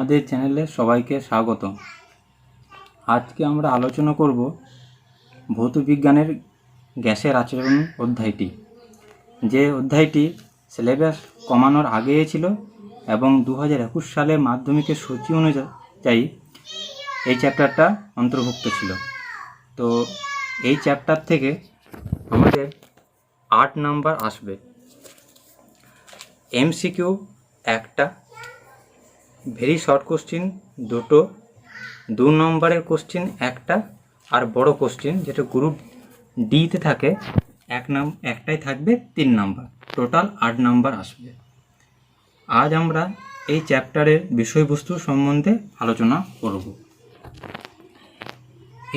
আমাদের চ্যানেলে সবাইকে স্বাগত। আজকে আমরা আলোচনা করব ভৌতবিজ্ঞানের গ্যাসের আচরণ অধ্যায়টি, যে অধ্যায়টি সিলেবাস কমানোর আগে ছিল এবং 2021 সালে মাধ্যমিকের সূচি অনুযায়ী এই চ্যাপ্টারটা অন্তর্ভুক্ত ছিল। তো এই চ্যাপ্টার থেকে আমাদের 8 নাম্বার আসবে, এমসিকিউ একটা, ভেরি শর্ট কোশ্চিন দুটো, 2 নম্বরের কোশ্চিন একটা, আর বড় কোশ্চিন যেটা গ্রুপ ডিতে থাকে একটাই থাকবে 3 নাম্বার। টোটাল 8 নাম্বার আসবে। আজ আমরা এই চ্যাপ্টারের বিষয়বস্তু সম্বন্ধে আলোচনা করব।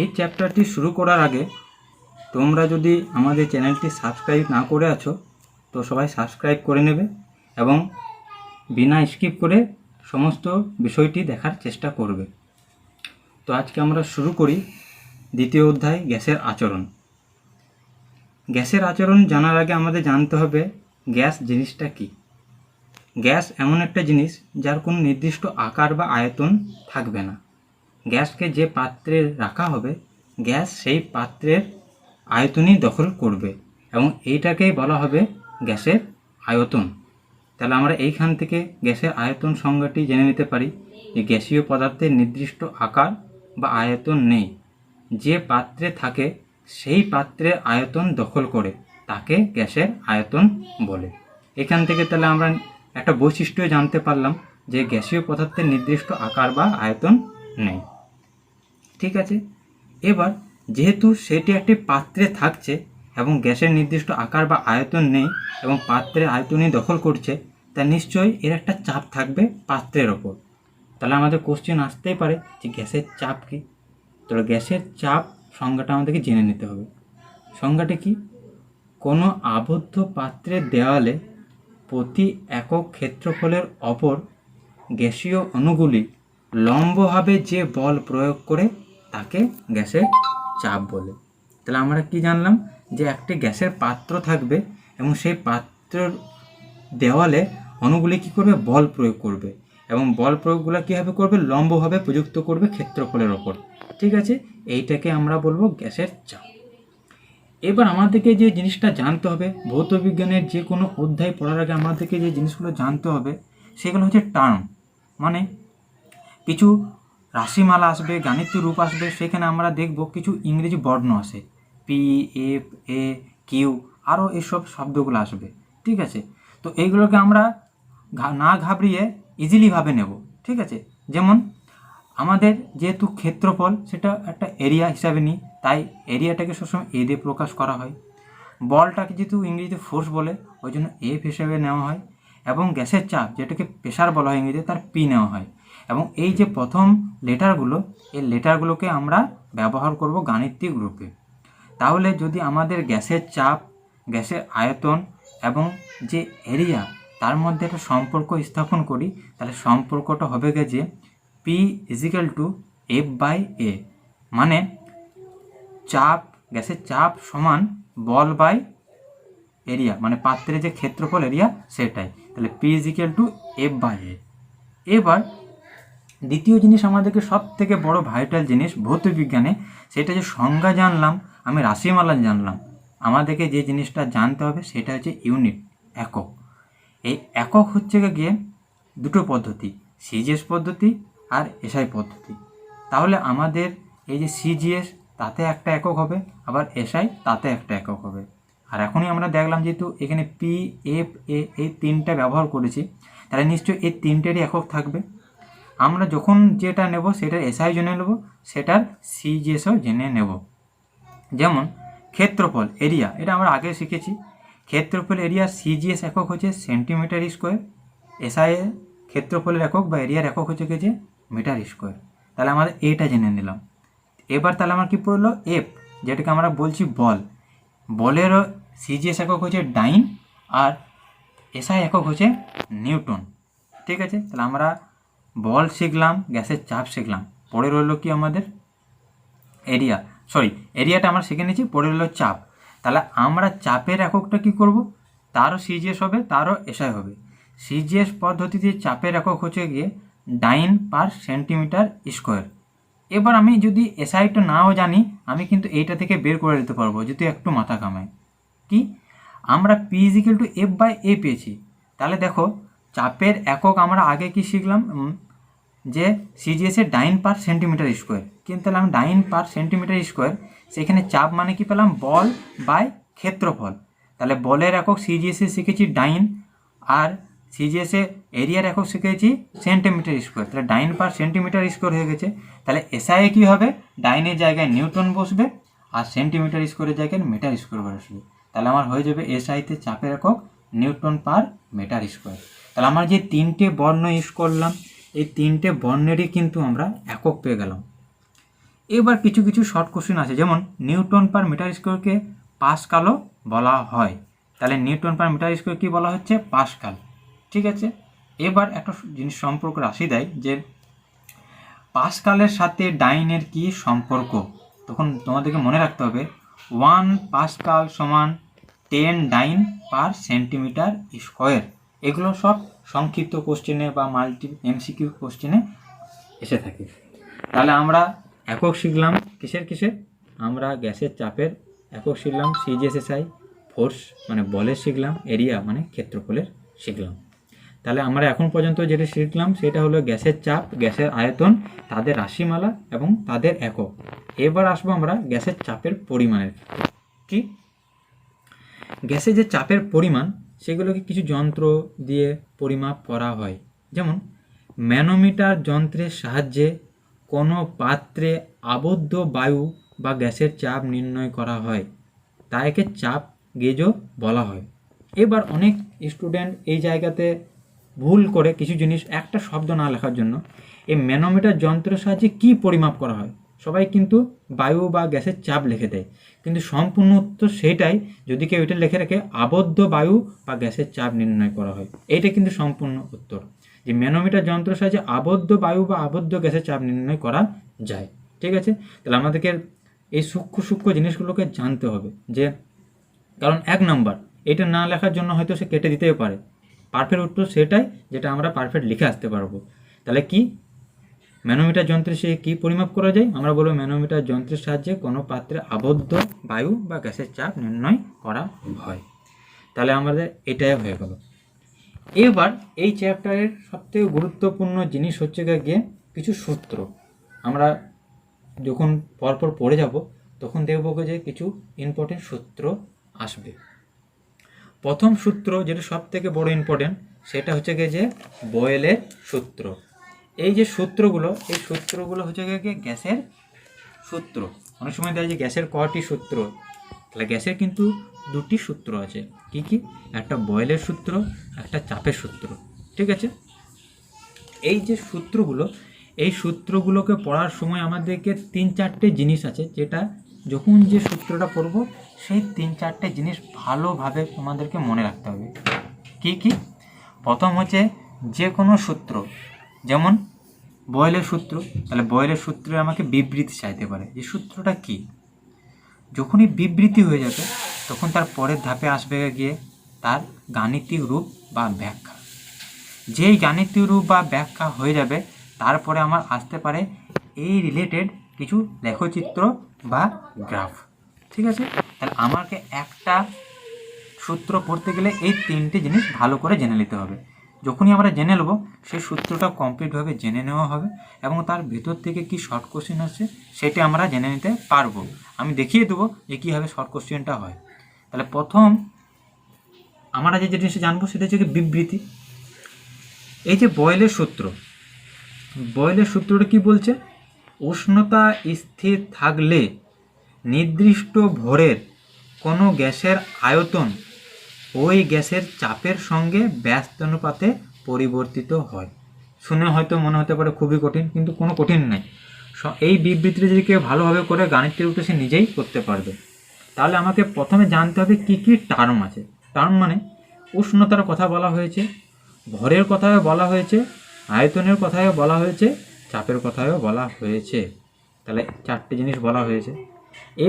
এই চ্যাপ্টারটি শুরু করার আগে তোমরা যদি আমাদের চ্যানেলটি সাবস্ক্রাইব না করে আছো তো সবাই সাবস্ক্রাইব করে নেবে এবং বিনা স্কিপ করে সমস্ত বিষয়টি দেখার চেষ্টা করবে। তো আজকে আমরা শুরু করি দ্বিতীয় অধ্যায়, গ্যাসের আচরণ। গ্যাসের আচরণ জানার আগে আমাদের জানতে হবে গ্যাস জিনিসটা কি। গ্যাস এমন একটা জিনিস যার কোনো নির্দিষ্ট আকার বা আয়তন থাকবে না। গ্যাসকে যে পাত্রে রাখা হবে, গ্যাস সেই পাত্রের আয়তনই দখল করবে এবং এইটাকেই বলা হবে গ্যাসের আয়তন। তাহলে আমরা এইখান থেকে গ্যাসের আয়তন সংজ্ঞাটি জেনে নিতে পারি যে গ্যাসীয় পদার্থের নির্দিষ্ট আকার বা আয়তন নেই। যে পাত্রে থাকে সেই পাত্রের আয়তন দখল করে তাকে গ্যাসের আয়তন বলে। এখান থেকে তাহলে আমরা একটা বৈশিষ্ট্য জানতে পারলাম যে গ্যাসীয় পদার্থের নির্দিষ্ট আকার বা আয়তন নেই। ঠিক আছে, এবার যেহেতু সেটি একটি পাত্রে থাকছে এবং গ্যাসের নির্দিষ্ট আকার বা আয়তন নেই এবং পাত্রের আয়তনই দখল করছে, তা নিশ্চয়ই এর একটা চাপ থাকবে পাত্রের ওপর। তাহলে আমাদের কোশ্চেন আসতেই পারে যে গ্যাসের চাপ কী। তো গ্যাসের চাপ সংজ্ঞাটা আমাদেরকে জেনে নিতে হবে। সংজ্ঞাটি কি? কোনো আবদ্ধ পাত্রের দেওয়ালে প্রতি একক ক্ষেত্রফলের ওপর গ্যাসীয় অণুগুলি লম্বভাবে যে বল প্রয়োগ করে তাকে গ্যাসের চাপ বলে। তাহলে আমরা কি জানলাম যে একটি গ্যাসের পাত্র থাকবে এবং সেই পাত্রের দেওয়ালে অণুগুলি কী করবে? বল প্রয়োগ করবে এবং বল প্রয়োগগুলো কীভাবে করবে? লম্বভাবে প্রযুক্ত করবে ক্ষেত্রফলের ওপর। ঠিক আছে, এইটাকে আমরা বলবো গ্যাসের চাপ। এবার আমাদেরকে যে জিনিসটা জানতে হবে, ভৌতবিজ্ঞানের যে কোনো অধ্যায় পড়ার আগে আমাদেরকে যে জিনিসগুলো জানতে হবে সেগুলো হচ্ছে টার্ম, মানে কিছু রাশিমালা আসবে, গাণিতিক রূপ আসবে, সেখানে আমরা দেখব কিছু ইংরেজি বর্ণ আসে, পি, এফ, এ, কিউ, আরও এসব শব্দগুলো আসবে। ঠিক আছে, তো এইগুলোকে আমরা না ঘাবড়িয়ে ইজিলিভাবে নেব। ঠিক আছে, যেমন আমাদের যেহেতু ক্ষেত্রফল সেটা একটা এরিয়া হিসাবে নিই, তাই এরিয়াটাকে সবসময় এ দিয়ে প্রকাশ করা হয়। বলটাকে যেহেতু ইংরেজিতে ফোর্স বলে ওই জন্য এফ হিসেবে নেওয়া হয় এবং গ্যাসের চাপ যেটাকে প্রেশার বলা হয় ইংরেজিতে তার পি নেওয়া হয়। এবং এই যে প্রথম লেটারগুলো, এই লেটারগুলোকে আমরা ব্যবহার করব গাণিতিক রূপে। তাহলে যদি আমাদের গ্যাসের চাপ, গ্যাসের আয়তন এবং যে এরিয়া তার মধ্যে একটা সম্পর্ক স্থাপন করি, তাহলে সম্পর্কটা হবে যে P is equal to F by A, মানে চাপ, গ্যাসের চাপ সমান বল বাই এরিয়া, মানে পাত্রের যে ক্ষেত্রফল এরিয়া সেটাই। তাহলে P is equal to F by A. এবার দ্বিতীয় জিনিস আমাদেরকে সব থেকে বড় ভাইটাল জিনিস ভৌতবিজ্ঞানে, সেটা যে সংজ্ঞা জানলাম, আমি রাশিমালা জানলাম, আমাদেরকে যে জিনিসটা জানতে হবে সেটা হচ্ছে ইউনিট, একক। এই একক হচ্ছে গিয়ে দুটো পদ্ধতি, সিজিএস পদ্ধতি আর এসআই পদ্ধতি। তাহলে আমাদের এই যে সিজিএস তাতে একটা একক হবে, আবার এসআই তাতে একটা একক হবে। আর এখনই আমরা দেখলাম যেহেতু এখানে পি, এফ, এ এই তিনটা ব্যবহার করেছি, তাহলে নিশ্চয়ই এই তিনটেরই একক থাকবে। আমরা যখন যেটা নেব সেটার এসআই জেনে নেব, সেটার সিজিএসও জেনে নেব। যেমন ক্ষেত্রফল এরিয়া, এটা আমরা আগে শিখেছি। ক্ষেত্রফল এরিয়া সিজিএস একক হচ্ছে সেন্টিমিটার স্কোয়ার, এসআই ক্ষেত্রফলের একক বা এরিয়ার একক হচ্ছে যে মিটার স্কোয়ার। তাহলে আমাদের এইটা জেনে নিলাম। এবার তাহলে আমার কী পড়লো? এফ, যেটাকে আমরা বলছি বল। বলেরও সিজিএস একক হচ্ছে ডাইন আর এসআই একক হচ্ছে নিউটন। ঠিক আছে, তাহলে আমরা বল শিখলাম, গ্যাসের চাপ শিখলাম, পরে রইল কি আমাদের এরিয়া, এরিয়াটা আমরা শিখে নিয়েছি, পরে রইল চাপ। তাহলে আমরা চাপের এককটা কি করব? তারও সিজিএস হবে, তারও এসআই হবে। সিজিএস পদ্ধতিতে চাপের একক হচ্ছে গিয়ে ডাইন পার সেন্টিমিটার স্কোয়ার। এবার আমি যদি এসআইটা নাও জানি, আমি কিন্তু এইটা থেকে বের করে দিতে পারবো যদি একটু মাথা কামাই। কি, আমরা P is equal to F by A পেয়েছি। তাহলে দেখো চাপের একক আমরা আগে কি শিখলাম, যে সিজিএস এর ডাইন পার সেন্টিমিটার স্কোয়ার। কিন্তু তাহলে আমি ডাইন পার সেন্টিমিটার স্কোয়ার, সেখানে চাপ মানে কি পেলাম, বল বাই ক্ষেত্রফল। তাহলে বলের একক সিজিএস এ শিখেছি ডাইন, আর সিজিএস এ এরিয়ার একক শিখেছি সেন্টিমিটার স্কোয়ার। তাহলে ডাইন পার সেন্টিমিটার স্কোয়ার হয়ে গেছে। তাহলে এসআই কী হবে, ডাইনের জায়গায় নিউটন বসবে আর সেন্টিমিটার স্কোয়ারের জায়গায় মিটার স্কোয়ার বসবে। তাহলে আমার হয়ে যাবে এসআইতে চাপের একক নিউটন পার মিটার স্কোয়ার। তাহলে আমার যে তিনটে বর্ণ ইউজ করলাম, এই তিনটে বর্ণেরই কিন্তু আমরা একক পেয়ে গেলাম। এবার কিছু কিছু শর্ট কোশ্চেন আছে, যেমন নিউটন পার মিটার স্কোয়ারকে পাস্কালও বলা হয়। তাহলে নিউটন পার মিটার স্কোয়ার কী বলা হচ্ছে, পাস্কাল। ঠিক আছে, এবার একটা জিনিস সম্পর্ক রাশি দেয় যে পাস্কালের সাথে ডাইনের কি সম্পর্ক, তখন তোমাদেরকে মনে রাখতে হবে 1 পাস্কাল সমান 10 ডাইন পার সেন্টিমিটার স্কোয়ার। এগুলো সব সংক্ষিপ্ত কোশ্চেনে বা মাল্টি এমসিকিউ কোশ্চেনে এসে থাকে। তাহলে আমরা একক শিখলাম কিসের, আমরা গ্যাসের চাপের একক শিখলাম সিজিএসএসআই, ফোর্স মানে বলের শিখলাম, এরিয়া মানে ক্ষেত্রফলের শিখলাম। তাহলে আমরা এখন পর্যন্ত যেটা শিখলাম সেটা হলো গ্যাসের চাপ, গ্যাসের আয়তন, তাদের রাশিমালা এবং তাদের একক। এবার আসবো আমরা গ্যাসের চাপের পরিমাণের। কি, গ্যাসের যে চাপের পরিমাণ সেগুলোকে কিছু যন্ত্র দিয়ে পরিমাপ করা হয়। যেমন ম্যানোমিটার যন্ত্রের সাহায্যে কোনো পাত্রে আবদ্ধ বায়ু বা গ্যাসের চাপ নির্ণয় করা হয়, তাকে চাপ গেজও বলা হয়। এবার অনেক স্টুডেন্ট এই জায়গাতে ভুল করে কিছু জিনিস, একটা শব্দ না লেখার জন্য এই ম্যানোমিটার যন্ত্রের সাহায্যে কী পরিমাপ করা হয়, সবাই কিন্তু বায়ু বা গ্যাসের চাপ লিখে দেয়, কিন্তু সম্পূর্ণ উত্তর সেইটাই যদি কেউ এটা লিখে রাখে আবদ্ধ বায়ু বা গ্যাসের চাপ নির্ণয় করা হয়। এইটা কিন্তু সম্পূর্ণ উত্তর, যে ম্যানোমিটার যন্ত্রের সাহায্যে আবদ্ধ বায়ু বা আবদ্ধ গ্যাসের চাপ নির্ণয় করা যায়। ঠিক আছে, তাহলে আমাদেরকে এই সূক্ষ্ম জিনিসগুলোকে জানতে হবে, যে কারণ 1 নম্বর এটা না লেখার জন্য হয়তো সে কেটে দিতেও পারে, পারফেক্ট উত্তর সেটাই যেটা আমরা পারফেক্ট লিখে আসতে পারবো। তাহলে কি, ম্যানোমিটার যন্ত্রে সে কী পরিমাপ করা যায়, আমরা বলবো ম্যানোমিটার যন্ত্রের সাহায্যে কোনো পাত্রে আবদ্ধ বায়ু বা গ্যাসের চাপ নির্ণয় করা হয়। তাহলে আমাদের এটাই হয়ে গেল। এবার এই চ্যাপ্টারের সবথেকে গুরুত্বপূর্ণ জিনিস হচ্ছে গিয়ে কিছু সূত্র। আমরা যখন পরপর পড়ে যাব তখন দেখব যে কিছু ইম্পর্টেন্ট সূত্র আসবে। প্রথম সূত্র যেটা সবথেকে বড় ইম্পর্টেন্ট, সেটা হচ্ছে গিয়ে যে বয়েলের সূত্র। এই যে সূত্রগুলো, এই সূত্রগুলো হচ্ছে গিয়ে গ্যাসের সূত্র। অনেক সময় দেয় যে গ্যাসের কয়টি সূত্র, তাহলে গ্যাসের কিন্তু 2টি সূত্র আছে। কি কি, একটা বয়েলের সূত্র, একটা চাপের সূত্র। ঠিক আছে, এই যে সূত্রগুলো, এই সূত্রগুলোকে পড়ার সময় আমাদেরকে 3-4টে জিনিস আছে, যেটা যখন যে সূত্রটা পড়ব সেই 3-4টে জিনিস ভালোভাবে তোমাদেরকে মনে রাখতে হবে। কি কি, প্রথম হচ্ছে যে কোনো সূত্র, যেমন বয়েলের সূত্র, তাহলে বয়েলের সূত্রে আমাকে বিবৃতি চাইতে পারে, যে সূত্রটা কি। যখনই বিবৃতি হয়ে যাবে তখন তার পরের ধাপে আসবে গিয়ে তার গাণিতিক রূপ বা ব্যাখ্যা। যেই গাণিতিক রূপ বা ব্যাখ্যা হয়ে যাবে তারপরে আমার আসতে পারে এই রিলেটেড কিছু লেখচিত্র বা গ্রাফ। ঠিক আছে, তাহলে আমাকে একটা সূত্র পড়তে গেলে এই 3টে জিনিস ভালো করে জেনে নিতে হবে। যখনই আমরা জেনে নেব সেই সূত্রটা কমপ্লিটভাবে জেনে নেওয়া হবে এবং তার ভেতর থেকে কি শর্ট কোশ্চেন আসছে সেটা আমরা জেনে নিতে পারবো। আমি দেখিয়ে দেবো যে কীভাবে শর্ট কোশ্চেনটা হয়। তাহলে প্রথম আমরা যে জিনিসটা জানবো সেটা হচ্ছে বিবৃতি। এই যে বয়েলের সূত্র, বয়েলের সূত্রটা কি বলছে, উষ্ণতা স্থির থাকলে নির্দিষ্ট ভরের কোনো গ্যাসের আয়তন ওই গ্যাসের চাপের সঙ্গে ব্যস্তানুপাতে পরিবর্তিত হয়। শুনে হয়তো মনে হতে পারে খুবই কঠিন, কিন্তু কোনো কঠিন নাই। এই বিবৃতিটা যদি কেউ ভালোভাবে করে গাণিতিক রূপে সে নিজেই করতে পারবে। তাহলে আমাকে প্রথমে জানতে হবে কি কি টার্ম আছে। টার্ম মানে উষ্ণতার কথা বলা হয়েছে, ভরের কথাও বলা হয়েছে, আয়তনের কথাও বলা হয়েছে, চাপের কথাও বলা হয়েছে। তাহলে 4টে জিনিস বলা হয়েছে।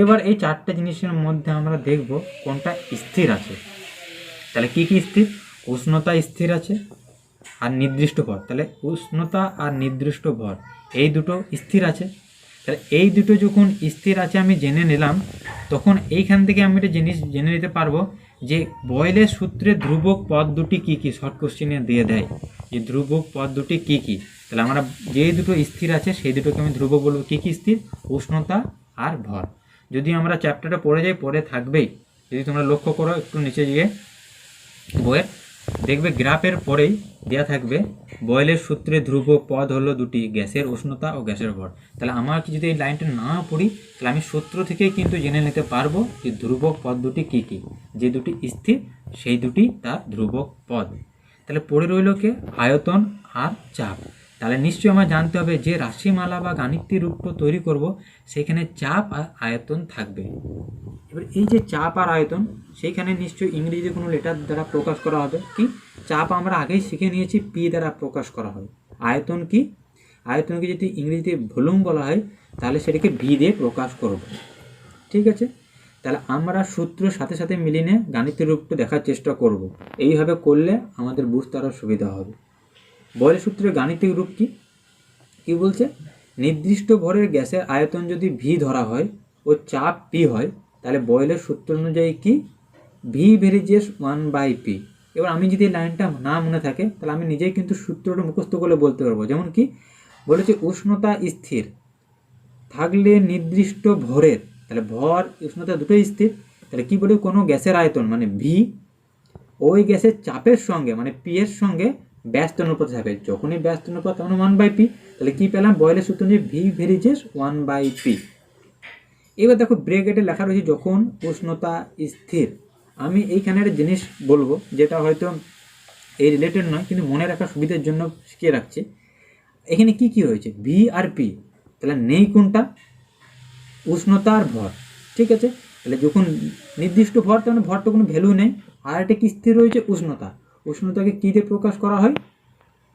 এবার এই 4টে জিনিসের মধ্যে আমরা দেখব কোনটা স্থির আছে। তাহলে কি কি স্থির, উষ্ণতা স্থির আছে, আর নির্দিষ্ট ভর, তাহলে উষ্ণতা আর নির্দিষ্ট ভর এই দুটো স্থির আছে। তাহলে এই দুটো যখন স্থির আছে আমি জেনে নিলাম, তখন এইখান থেকে আমি একটা জিনিস জেনে নিতে পারবো যে বয়েলের সূত্রে ধ্রুবক পদ দুটি কী কী। শর্ট কোশ্চেনে দিয়ে দেয় যে ধ্রুবক পদ দুটি কী কী। তাহলে আমরা যে দুটো স্থির আছে সেই দুটোকে আমি ধ্রুবক বলবো। কী কী স্থির? উষ্ণতা আর ভর। যদি আমরা চ্যাপ্টারটা পড়ে যাই, পড়ে থাকবেই। যদি তোমরা লক্ষ্য করো একটু নিচে গিয়ে বইয়ের, দেখবে গ্রাফের পরেই দেওয়া থাকবে বয়েলের সূত্রে ধ্রুবক পদ হলো দুটি, গ্যাসের উষ্ণতা ও গ্যাসের ভর। তাহলে আমাকে যদি এই লাইনটা না পড়ি, তাহলে আমি সূত্র থেকেই কিন্তু জেনে নিতে পারবো যে ধ্রুবক পদ দুটি কী কী। যে দুটি স্থির সেই দুটি তার ধ্রুবক পদ। তাহলে পড়ে রইল কে? আয়তন আর চাপ। তাহলে নিশ্চয়ই আমার জানতে হবে যে রাশিমালা বা গাণিতিক রূপটা তৈরি করব, সেখানে চাপ আর আয়তন থাকবে। এবার এই যে চাপ আর আয়তন, সেইখানে নিশ্চয়ই ইংরেজিতে কোনো লেটার দ্বারা প্রকাশ করা হবে। কি? চাপ আমরা আগেই শিখে নিয়েছি, পি দ্বারা প্রকাশ করা হয়। আয়তন কি? আয়তনকে যদি ইংরেজিতে ভলিউম বলা হয়, তাহলে সেটাকে ভি দিয়ে প্রকাশ করব। ঠিক আছে? তাহলে আমরা সূত্রের সাথে সাথে মিলিয়ে নিয়ে গাণিতিক রূপটা দেখার চেষ্টা করব। এইভাবে করলে আমাদের বুঝতে আরও সুবিধা হবে। বয়েলের সূত্রের গাণিতিক রূপ কি? কি বলছে? নির্দিষ্ট ভরের গ্যাসের আয়তন যদি ভি ধরা হয় ও চাপ পি হয়, তাহলে বয়েলের সূত্র অনুযায়ী কি? V varies 1/p। এবার আমি যদি লাইনটা না মনে থাকে, তাহলে আমি নিজেই কিন্তু সূত্রটা মুখস্থ করে বলতে পারবো। যেমন কি বলেছে, উষ্ণতা স্থির থাকলে নির্দিষ্ট ভরের, তাহলে ভর উষ্ণতা দুটোই স্থির। তাহলে কি বলি? কোনো গ্যাসের আয়তন মানে ভি ওই গ্যাসের চাপের সঙ্গে মানে পি এর সঙ্গে ব্যস্ত অনুপাত হবে। যখনই ব্যস্ত অনুপাত তখন 1/p। তাহলে কি পেলাম? বয়েলের সূত্র নিয়ে ভি ভেরিজেস 1/p। এবার দেখো ব্রেকেটে লেখা রয়েছে যখন উষ্ণতা স্থির। আমি এইখানে একটা জিনিস বলবো, যেটা হয়তো এই রিলেটেড নয়, কিন্তু মনে রাখার সুবিধার জন্য শিখিয়ে রাখছি। এখানে কি কি রয়েছে? ভি আর পি। তাহলে নেই কোনটা? উষ্ণতা আর ভর। ঠিক আছে? তাহলে যখন নির্দিষ্ট ভর, তাহলে ভরটা কোনো ভ্যালু নেই। আর একটা কি স্থির রয়েছে? উষ্ণতা। উষ্ণতাকে কী দিয়ে প্রকাশ করা হয়?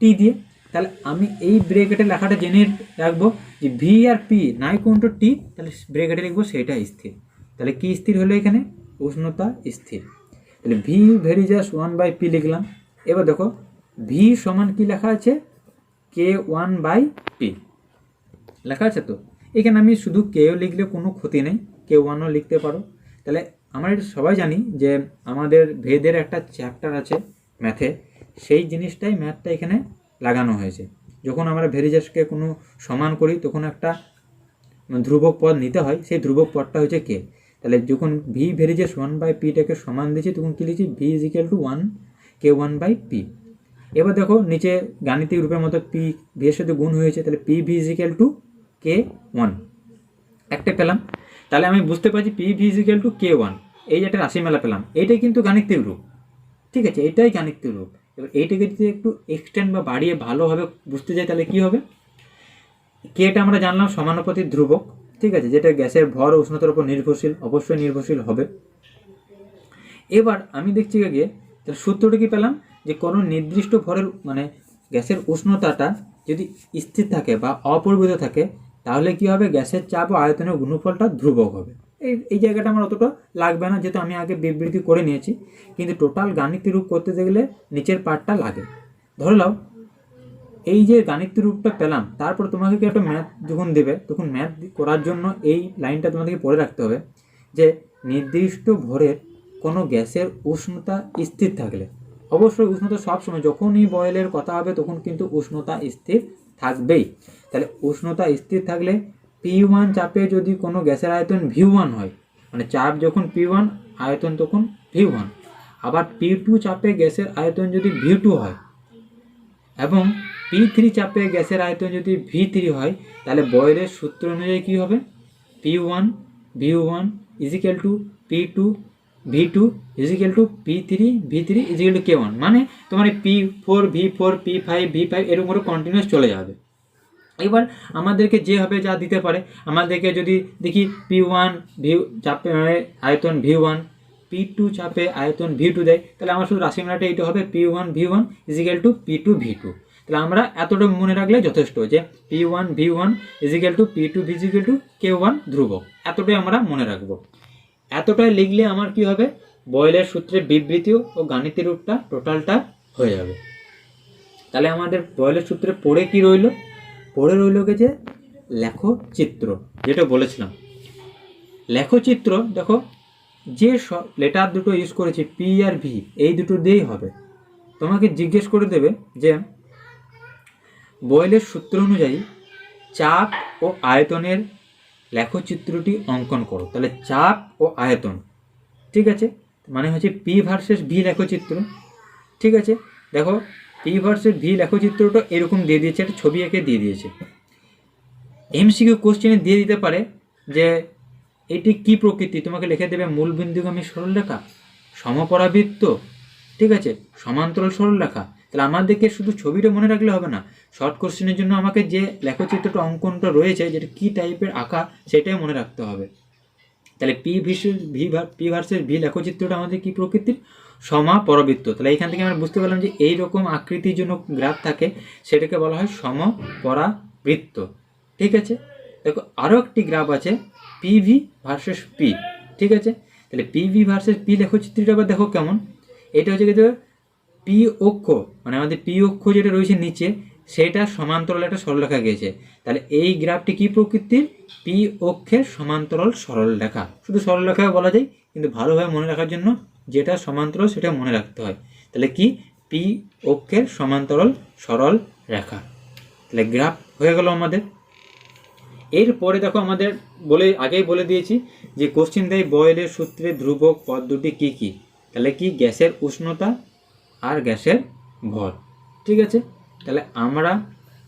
টি দিয়ে। তাহলে আমি এই ব্রেকেটে লেখাটা জেনে রাখবো যে ভি আর পি নাই কোনটা টি, তাহলে ব্রেকেটে লিখবো সেটা স্থির। তাহলে কি স্থির হলো এখানে? উষ্ণতা স্থির। তাহলে ভি ভেরিজাস 1/p লিখলাম। এবার দেখো ভি সমান কি লেখা আছে? কে 1/p লেখা আছে। তো এখানে আমি শুধু কেও লিখলে কোনো ক্ষতি নেই, কে 1ও লিখতে পারো। তাহলে আমরা এটা সবাই জানি যে আমাদের ভেদের একটা চ্যাপ্টার আছে ম্যাথে, সেই জিনিসটাই ম্যাথটা এখানে লাগানো হয়েছে। যখন আমরা ভেরিজাসকে কোনো সমান করি, তখন একটা ধ্রুবক পদ নিতে হয়, সেই ধ্রুবক পদটা হচ্ছে কে। তাহলে যখন ভি ভেরিজাস 1/pটাকে সমান দিয়েছি, তখন কী লিখছি? V is equal two 1 K 1/p। এবার দেখো নিচে গাণিতিক রূপের মতো পি ভি এর সাথে গুণ হয়েছে, তাহলে P V is equal to K 1 একটা পেলাম। তাহলে আমি বুঝতে পারছি P V is equal to K 1, এই যে একটা রাশিমালা পেলাম, এইটাই কিন্তু গাণিতিক রূপ। ঠিক আছে? এটাই গাণিতিক রূপ। এবার এইটাকে যদি একটু এক্সটেন্ড বা বাড়িয়ে ভালোভাবে বুঝতে যাই, তাহলে কী হবে? কেটা আমরা জানলাম সমানুপাতিক ধ্রুবক। ঠিক আছে? যেটা গ্যাসের ভর ও উষ্ণতার উপর নির্ভরশীল, অবশ্যই নির্ভরশীল হবে। এবার আমি দেখছি গিয়ে তাহলে সূত্রটা কি পেলাম? যে কোনো নির্দিষ্ট ভরের মানে গ্যাসের উষ্ণতাটা যদি স্থির থাকে বা অপরিবর্তিত থাকে, তাহলে কি হবে? গ্যাসের চাপ ও আয়তনের গুণফলটা ধ্রুবক হবে। এই জায়গাটা আমার অতটা লাগবে না, যেহেতু আমি আগে বিবৃতি করে নিয়েছি। কিন্তু টোটাল গাণিতিক রূপ করতে গেলে নিচের পার্টটা লাগে। ধরে নাও এই যে গাণিতিক রূপটা পেলাম, তারপর তোমাকে কি একটা ম্যাথ যখন দেবে, তখন ম্যাথ করার জন্য এই লাইনটা তোমাদেরকে পড়ে রাখতে হবে যে নির্দিষ্ট ভরের কোনো গ্যাসের উষ্ণতা স্থির থাকলে, অবশ্যই উষ্ণতা সবসময় যখনই বয়েলের কথা হবে তখন কিন্তু উষ্ণতা স্থির থাকবেই। তাহলে উষ্ণতা স্থির থাকলে P1 চাপে যদি কোনো গ্যাসের আয়তন V1 হয়, মানে চাপ যখন P1 আয়তন তখন V1, আবার P2 চাপে গ্যাসের আয়তন যদি V2 হয় এবং P3 চাপে গ্যাসের আয়তন যদি V3 হয়, তাহলে বয়েলের সূত্র অনুযায়ী কী হবে? P1 V1 is equal two P2 V2 is equal two P3 V3 is equal two K1। মানে তোমার এই P4 V4 P5 V5 এরকম করে কন্টিনিউয়াস চলে যাবে। এবার আমাদেরকে যেভাবে যা দিতে পারে, আমাদেরকে যদি দেখি P1 চাপে আয়তন V1, P2 চাপে আয়তন V2 দেয়, তাহলে আমার শুধু রাশিমালাটা এইটা হবে P1 V1 is equal two P2 V2। তাহলে আমরা এতটা মনে রাখলে যথেষ্ট যে P1 V1 is equal two P2 V is equal two K1 ধ্রুবক। এতটাই আমরা মনে রাখবো। এতটাই লিখলে আমার কি হবে? বয়েলের সূত্রের বিবৃতি ও গাণিতিক রূপটা টোটালটা হয়ে যাবে। তাহলে আমাদের বয়েলের সূত্রে পড়ে কি রইল? পড়ে রইল যে লেখচিত্র, যেটা বলেছিলাম। লেখচিত্র দেখো, যে লেটার দুটো ইউজ করেছি পি আর ভি, এই দুটো দিয়েই হবে। তোমাকে জিজ্ঞেস করে দেবে যে বয়েলের সূত্র অনুযায়ী চাপ ও আয়তনের লেখচিত্রটি অঙ্কন করো। তাহলে চাপ ও আয়তন, ঠিক আছে, মানে হচ্ছে পি ভার্সেস ভি লেখচিত্র। ঠিক আছে, দেখো পি ভার্সেস ভি লেখচিত্রটা এরকম দিয়ে দিয়েছে, একটা ছবি এঁকে দিয়ে দিয়েছে। এমসিকিউ কোশ্চেনে দিয়ে দিতে পারে যে এটি কি প্রকৃতি, তোমাকে লিখে দেবে মূলবিন্দুগামী সরলরেখা, সমপরাবৃত্ত, ঠিক আছে, সমান্তরাল সরলরেখা। তাহলে আমাদেরকে শুধু ছবিটা মনে রাখলে হবে না, শর্ট কোশ্চেনের জন্য আমাকে যে লেখচিত্রটা অঙ্কনটা রয়েছে, যেটা কী টাইপের আঁকা, সেটাই মনে রাখতে হবে। তাহলে পি ভার্সেস ভি লেখচিত্রটা আমাদের কি প্রকৃতির? সমপরাবৃত্ত। তাহলে এইখান থেকে আমরা বুঝতে পারলাম যে এই রকম আকৃতির জন্য গ্রাফ থাকে, সেটাকে বলা হয় সমপরাবৃত্ত। ঠিক আছে, দেখো আরও একটি গ্রাফ আছে পিভি ভার্সেস পি। ঠিক আছে, তাহলে পিভি ভার্সেস পি লেখচিত্রটা আবার দেখো কেমন। এটা হচ্ছে কিন্তু পি অক্ষ, মানে আমাদের পি অক্ষ যেটা রয়েছে নিচে, সেটা সমান্তরাল একটা সরলরেখা গিয়েছে। তাহলে এই গ্রাফটি কি প্রকৃতির? পি অক্ষের সমান্তরাল সরলরেখা। শুধু সরলরেখা বলা যায়, কিন্তু ভালোভাবে মনে রাখার জন্য যেটা সমান্তরাল সেটা মনে রাখতে হয়। তাহলে কি? পি অক্ষের সমান্তরাল সরল রেখা। তাহলে গ্রাফ হয়ে গেল আমাদের। এরপরে দেখো আমাদের আগেই বলে দিয়েছি যে কোশ্চেন দেয় বয়েলের সূত্রে ধ্রুবক পদ দুটি কী কী। তাহলে কি? গ্যাসের উষ্ণতা আর গ্যাসের ভর। ঠিক আছে, তাহলে আমরা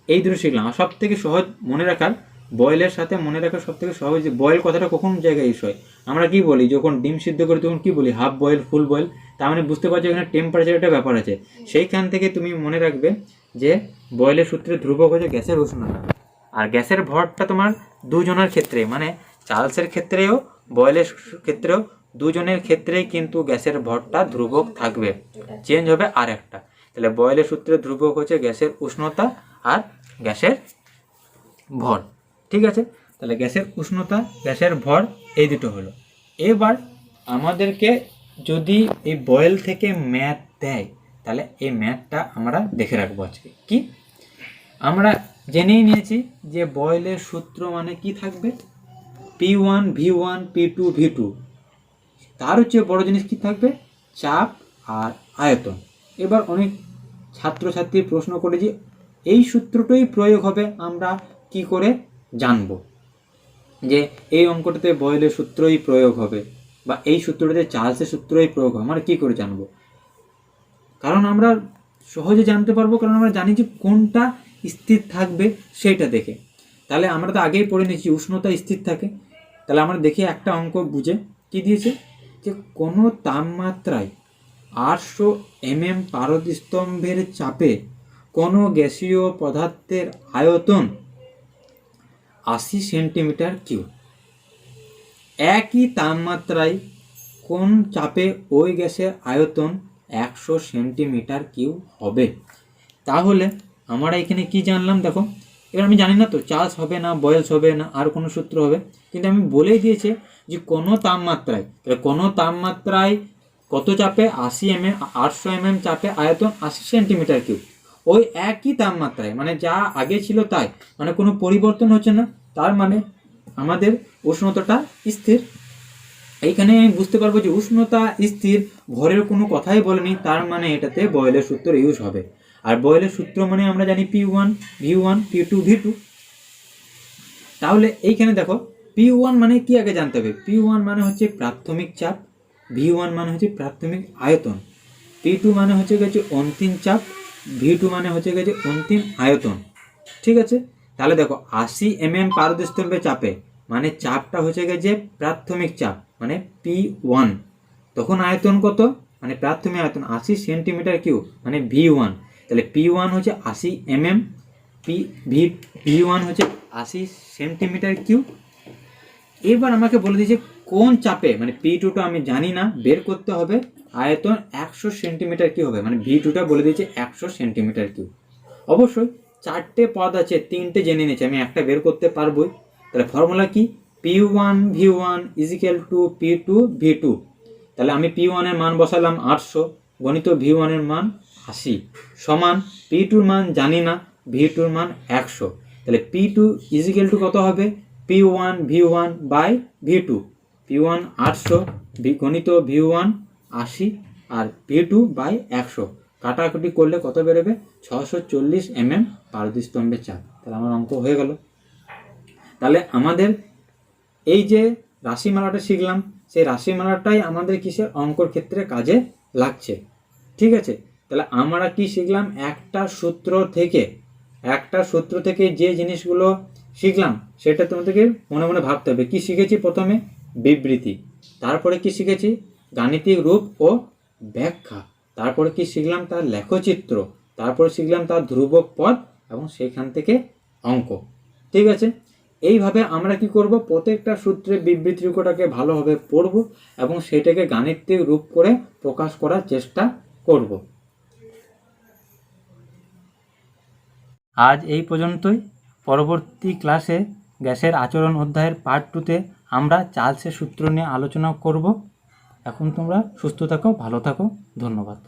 এই দুটো শিখলাম। আর সব থেকে সহজ মনে রাখার, বয়েলের সাথে মনে রাখার সব থেকে সহজ, যে বয়েল কথাটা কখন জায়গায় ইউজ হয়। আমরা কি বলি যখন ডিম সিদ্ধ করি তখন কি বলি? Half boil, full boil. তার মানে বুঝতে পারছো এখানে টেম্পারেচার একটা ব্যাপার আছে। সেইখান থেকে তুমি মনে রাখবে যে বয়েলের সূত্রে ধ্রুবক হচ্ছে গ্যাসের উষ্ণতা, আর গ্যাসের ভরটা তোমার দুজনের ক্ষেত্রে, মানে চার্লসের ক্ষেত্রেও বয়েলের ক্ষেত্রেও দুজনের ক্ষেত্রেই কিন্তু গ্যাসের ভরটা ধ্রুবক থাকবে, চেঞ্জ হবে আর একটা। তাহলে বয়েলের সূত্রে ধ্রুবক হচ্ছে গ্যাসের উষ্ণতা আর গ্যাসের ভর। ঠিক আছে, তাহলে গ্যাসের উষ্ণতা, গ্যাসের ভর, এই দুটো হলো। এবার আমাদেরকে যদি এই বয়েল থেকে ম্যাথ দেয়, তাহলে এই ম্যাথটা আমরা দেখে রাখবো আজকে। কি আমরা জেনেই নিয়েছি যে বয়েলের সূত্র মানে কি থাকবে? P1 V1 P2 V2। তার হচ্ছে বড় জিনিস কি থাকবে? চাপ আর আয়তন। এবার অনেক ছাত্রছাত্রী প্রশ্ন করে যে এই সূত্রটাই প্রয়োগ হবে, আমরা কি করে জানব যে এই অঙ্কটাতে বয়েলের সূত্রই প্রয়োগ হবে, বা এই সূত্রটাতে চার্লসের সূত্রই প্রয়োগ হবে? আমরা কি করে জানব? কারণ আমরা সহজে জানতে পারবো, কারণ আমরা জানি যে কোনটা স্থির থাকবে সেইটা দেখে। তাহলে আমরা তো আগেই পড়ে নিয়েছি উষ্ণতা স্থির থাকে। তাহলে আমরা দেখি একটা অঙ্ক বুঝে কি দিয়েছে, যে কোনো তাপমাত্রায় 800 mm পারদস্তম্ভের চাপে কোনো গ্যাসীয় পদার্থের আয়তন 80 সেন্টিমিটার কিউব। একই তাপমাত্রায় কোন চাপে ওই গ্যাসের আয়তন 100 সেন্টিমিটার কিউব হবে? তাহলে আমরা এখানে কি জানলাম দেখো। এবার আমি জানি না তো চার্লস হবে না বয়েলস হবে না আর কোনো সূত্র হবে, কিন্তু আমি বলেই দিয়েছে যে কোনো তাপমাত্রায়, তাহলে কোনো তাপমাত্রায় কত চাপে? 800 mm চাপে আয়তন 80 সেন্টিমিটার কিউব। ওই একই তাপমাত্রায়, মানে যা আগে ছিল তাই, মানে কোনো পরিবর্তন হচ্ছে না, তার মানে আমাদের উষ্ণতাটা স্থির। এইখানে আমি বুঝতে পারবো যে উষ্ণতা স্থির, ভরের কোনো কথাই বলেনি, তার মানে এটাতে বয়েলের সূত্র ইউজ হবে। আর বয়েলের সূত্র মানে আমরা জানি P1 V1 P2 V2। তাহলে এইখানে দেখো P1 মানে কি আগে জানতে হবে। P1 মানে হচ্ছে প্রাথমিক চাপ, V1 মানে হচ্ছে প্রাথমিক আয়তন, P2 মানে হচ্ছে গেছে অন্তিম চাপ, V2 মানে হচ্ছে গেছে অন্তিম আয়তন। ঠিক আছে, তাহলে দেখো 80 mm পারদস্তম্ভের চাপে, মানে চাপটা হচ্ছে গেছে প্রাথমিক চাপ, মানে P1। তখন আয়তন কত? মানে প্রাথমিক আয়তন 80 সেন্টিমিটার কিউব, মানে V1। তাহলে P1 হচ্ছে 80 mm, V1 হচ্ছে 80 সেন্টিমিটার কিউব। এবার আমাকে বলে দিয়েছে কোন চাপে, মানে P2টা আমি জানি না, বের করতে হবে আয়তন 100 সেন্টিমিটার কিউব হবে, মানে V2টা বলে দিয়েছে 100 সেন্টিমিটার কিউব। অবশ্যই চারটে পদ আছে, তিনটে জেনে নিয়েছি, আমি একটা বের করতে পারবোই। তাহলে ফর্মুলা কি? P1 V1 = P2 V2। তাহলে আমি P1 এর মান বসালাম 800 গণিত V1 এর মান 80 সমান P2 মান জানি না, V2 মান 100। তাহলে P2 ইজিক্যাল টু কত হবে? P1 V1 by V2। P1 800 গণিত V1 80 আর V2 বাই 100 কাটাকুটি করলে কত বেরোবে? 640 mm পারদস্তম্ভের চাপ। তাহলে আমার অঙ্ক হয়ে গেল। তাহলে আমাদের এই যে রাশিমালাটা শিখলাম, সেই রাশিমালাটাই আমাদের কিসের অঙ্কর ক্ষেত্রে কাজে লাগছে। ঠিক আছে, তাহলে আমরা কি শিখলাম? একটা সূত্র থেকে যে জিনিসগুলো শিখলাম সেটা তোমাদেরকে মনে মনে ভাবতে হবে। কি শিখেছি? প্রথমে বিবৃতি, তারপরে কি শিখেছি? গাণিতিক রূপ ও ব্যাখ্যা, তারপরে কি শিখলাম? তার লেখচিত্র, তারপরে শিখলাম তার ধ্রুবক পদ এবং সেখান থেকে অঙ্ক। ঠিক আছে, এইভাবে আমরা কি করব? প্রত্যেকটা সূত্রের বিবৃতিটাকে ভালোভাবে পড়ব এবং সেটাকে গাণিতিক রূপ করে প্রকাশ করার চেষ্টা করব। আজ এই পর্যন্তই। পরবর্তী ক্লাসে গ্যাসের আচরণ অধ্যায়ের পার্ট 2তে আমরা চার্লসের সূত্র নিয়ে আলোচনা করব। এখন তোমরা সুস্থ থাকো, ভালো থাকো, ধন্যবাদ।